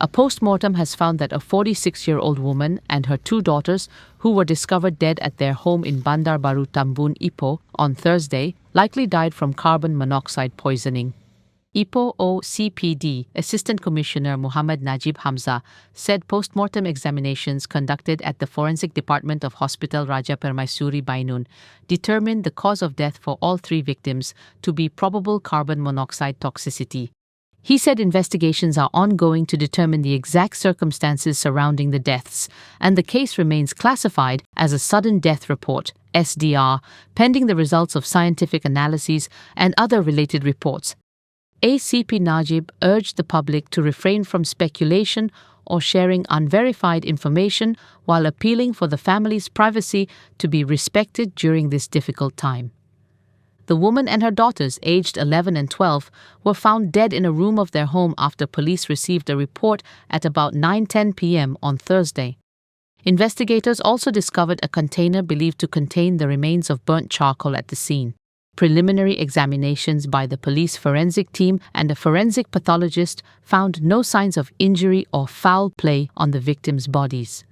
A post-mortem has found that a 46-year-old woman and her two daughters, who were discovered dead at their home in Bandar Baru Tambun, Ipoh, on Thursday, likely died from carbon monoxide poisoning. Ipoh OCPD Assistant Commissioner Muhammad Najib Hamza said post-mortem examinations conducted at the Forensic Department of Hospital Raja Permaisuri Bainun determined the cause of death for all three victims to be probable carbon monoxide toxicity. He said investigations are ongoing to determine the exact circumstances surrounding the deaths, and the case remains classified as a sudden death report, SDR, pending the results of scientific analyses and other related reports. ACP Najib urged the public to refrain from speculation or sharing unverified information while appealing for the family's privacy to be respected during this difficult time. The woman and her daughters, aged 11 and 12, were found dead in a room of their home after police received a report at about 9:10 p.m. on Thursday. Investigators also discovered a container believed to contain the remains of burnt charcoal at the scene. Preliminary examinations by the police forensic team and a forensic pathologist found no signs of injury or foul play on the victims' bodies.